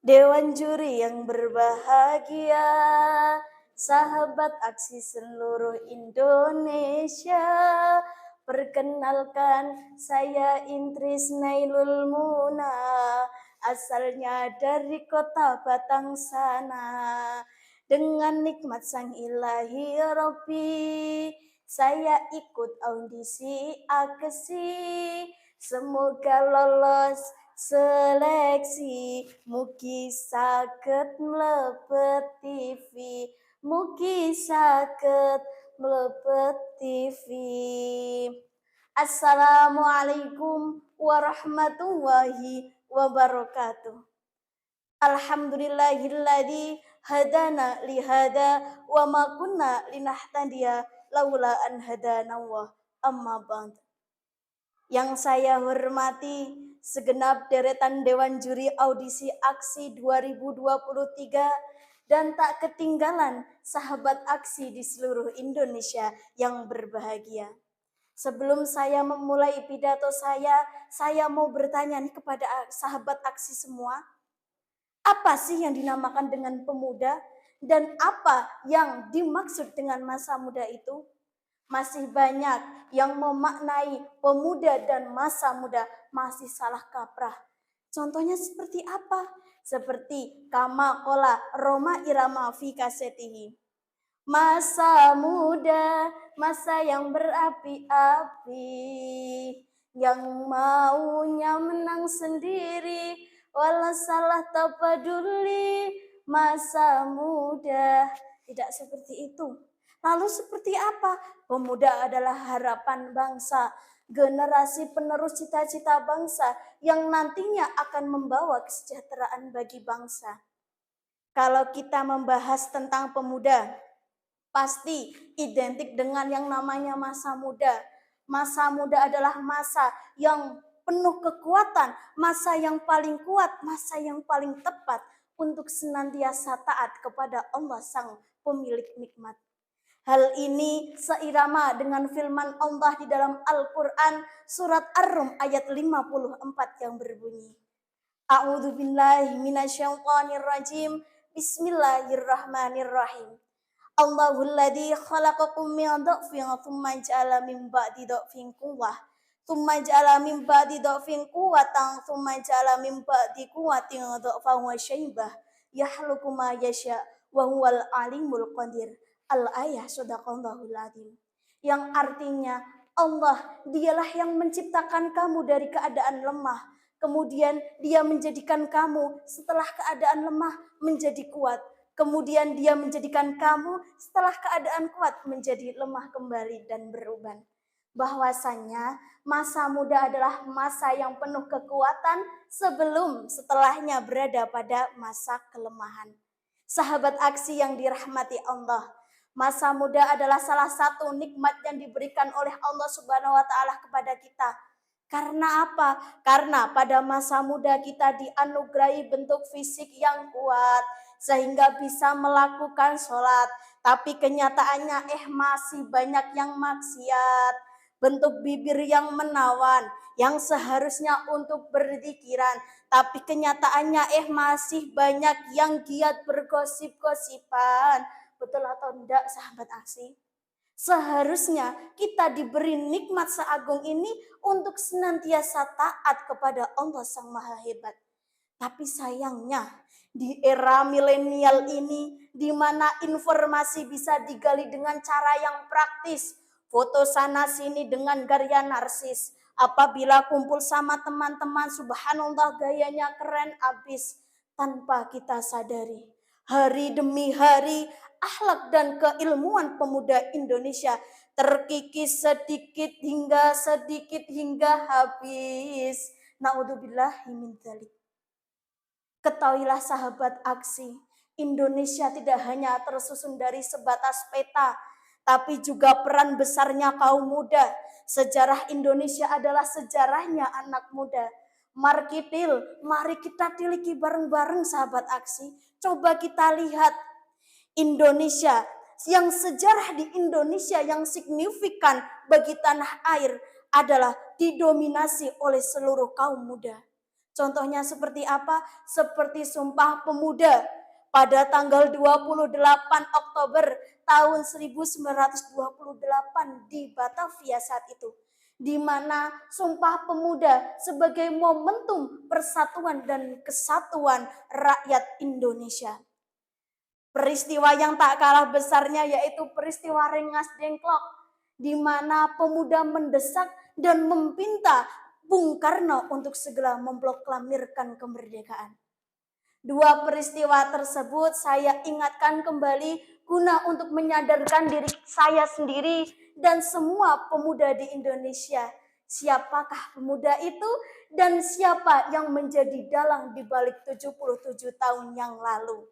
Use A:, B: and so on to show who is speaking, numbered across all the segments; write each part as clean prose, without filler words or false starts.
A: Dewan juri yang berbahagia, sahabat aksi seluruh Indonesia. Perkenalkan, saya Intris Nailul Muna, asalnya dari kota Batang sana. Dengan nikmat sang ilahi Rabbi, saya ikut audisi aksi. Semoga lolos seleksi, mugi saged mlebet TV, mugi saged mlebet TV. Assalamualaikum warahmatullahi wabarakatuh. Alhamdulillahilladzi hadana li hada wa ma kunna linahtadiya laula an hadanallah. Amma ba'd. Yang saya hormati segenap deretan Dewan Juri Audisi Aksi 2023 dan tak ketinggalan sahabat aksi di seluruh Indonesia yang berbahagia. Sebelum saya memulai pidato saya mau bertanya nih kepada sahabat aksi semua, apa sih yang dinamakan dengan pemuda dan apa yang dimaksud dengan masa muda itu? Masih banyak yang memaknai pemuda dan masa muda masih salah kaprah. Contohnya seperti apa? Seperti kama kola Roma Irama fi kasetihi. Masa muda, masa yang berapi-api, yang maunya menang sendiri, walau salah tak peduli. Masa muda, tidak seperti itu. Lalu seperti apa? Pemuda adalah harapan bangsa, generasi penerus cita-cita bangsa yang nantinya akan membawa kesejahteraan bagi bangsa. Kalau kita membahas tentang pemuda, pasti identik dengan yang namanya masa muda. Masa muda adalah masa yang penuh kekuatan, masa yang paling kuat, masa yang paling tepat untuk senantiasa taat kepada Allah Sang Pemilik nikmat. Hal ini seirama dengan firman Allah di dalam Al-Quran surat Ar-Rum ayat 54 yang berbunyi, A'udzu billahi minasyaitonir rajim. Bismillahirrahmanirrahim. Allahul ladzi khalaqakum min dha'fin tsumma ja'ala min ba'di dha'fin quwwah. Tsumma ja'ala min ba'di dha'fin quwwatan tsumma ja'ala min ba'di quwwatin dha'fan wa syaibah. Yakhluqu ma yasha wa huwal alimul qadir. Al-ayah sadaqallahul adzim. Yang artinya Allah dialah yang menciptakan kamu dari keadaan lemah. Kemudian dia menjadikan kamu setelah keadaan lemah menjadi kuat. Kemudian dia menjadikan kamu setelah keadaan kuat menjadi lemah kembali dan beruban. Bahwasanya masa muda adalah masa yang penuh kekuatan sebelum setelahnya berada pada masa kelemahan. Sahabat aksi yang dirahmati Allah, masa muda adalah salah satu nikmat yang diberikan oleh Allah Subhanahu wa taala kepada kita. Karena apa? Karena pada masa muda kita dianugerahi bentuk fisik yang kuat sehingga bisa melakukan sholat. Tapi kenyataannya masih banyak yang maksiat. Bentuk bibir yang menawan yang seharusnya untuk berzikiran. Tapi kenyataannya masih banyak yang giat bergosip-gosipan. Betul atau tidak sahabat aksi? Seharusnya kita diberi nikmat seagung ini untuk senantiasa taat kepada Allah Sang Maha Hebat. Tapi sayangnya di era milenial ini di mana informasi bisa digali dengan cara yang praktis, foto sana sini dengan gaya narsis. Apabila kumpul sama teman-teman, subhanallah gayanya keren abis tanpa kita sadari. Hari demi hari akhlak dan keilmuan pemuda Indonesia terkikis sedikit hingga habis. Naudzubillahi min dzalik. Ketahuilah sahabat aksi, Indonesia tidak hanya tersusun dari sebatas peta, tapi juga peran besarnya kaum muda. Sejarah Indonesia adalah sejarahnya anak muda. Mari kita tiliki bareng-bareng sahabat aksi. Coba kita lihat Indonesia, yang sejarah di Indonesia yang signifikan bagi tanah air adalah didominasi oleh seluruh kaum muda. Contohnya seperti apa? Seperti Sumpah Pemuda pada tanggal 28 Oktober tahun 1928 di Batavia saat itu. Di mana Sumpah Pemuda sebagai momentum persatuan dan kesatuan rakyat Indonesia. Peristiwa yang tak kalah besarnya yaitu peristiwa Rengas Dengklok, di mana pemuda mendesak dan meminta Bung Karno untuk segera memproklamirkan kemerdekaan. Dua peristiwa tersebut saya ingatkan kembali guna untuk menyadarkan diri saya sendiri dan semua pemuda di Indonesia. Siapakah pemuda itu dan siapa yang menjadi dalang di balik 77 tahun yang lalu.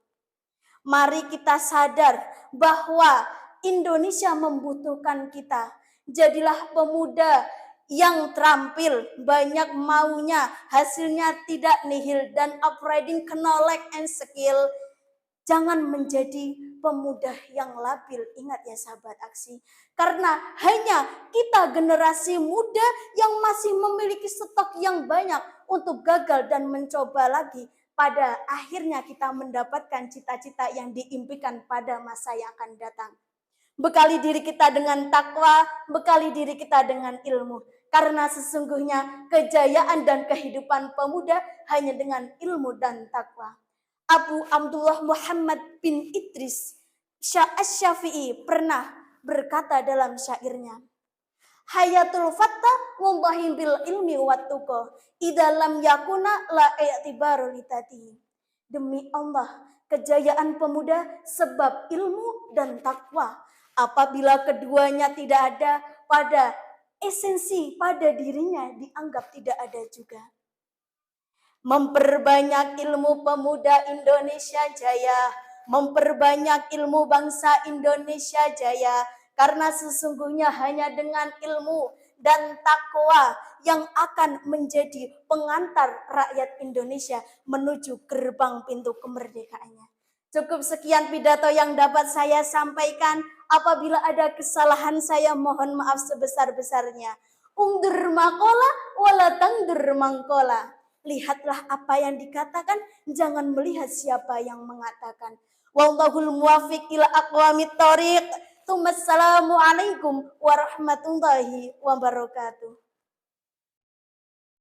A: Mari kita sadar bahwa Indonesia membutuhkan kita. Jadilah pemuda yang terampil, banyak maunya, hasilnya tidak nihil, dan upgrading knowledge and skill. Jangan menjadi pemuda yang labil. Ingat ya sahabat aksi. Karena hanya kita generasi muda yang masih memiliki stok yang banyak untuk gagal dan mencoba lagi. Pada akhirnya kita mendapatkan cita-cita yang diimpikan pada masa yang akan datang. Bekali diri kita dengan takwa, bekali diri kita dengan ilmu. Karena sesungguhnya kejayaan dan kehidupan pemuda hanya dengan ilmu dan takwa. Abu Abdullah Muhammad bin Idris Asy-Syafi'i pernah berkata dalam syairnya, Hayatul fatta wallahi bil ilmi wattuqa idalam yakuna la i'tibaru litati. Demi Allah, kejayaan pemuda sebab ilmu dan takwa. Apabila keduanya tidak ada pada esensi pada dirinya dianggap tidak ada juga. Memperbanyak ilmu pemuda Indonesia jaya, memperbanyak ilmu bangsa Indonesia jaya, karena sesungguhnya hanya dengan ilmu dan takwa yang akan menjadi pengantar rakyat Indonesia menuju gerbang pintu kemerdekaannya. Cukup sekian pidato yang dapat saya sampaikan. Apabila ada kesalahan saya mohon maaf sebesar-besarnya. Ungdur makola wala tangdur mangkola. Lihatlah apa yang dikatakan, jangan melihat siapa yang mengatakan. Wallahul muwaffiq ila aqwamit thoriq. Assalamualaikum warahmatullahi wabarakatuh.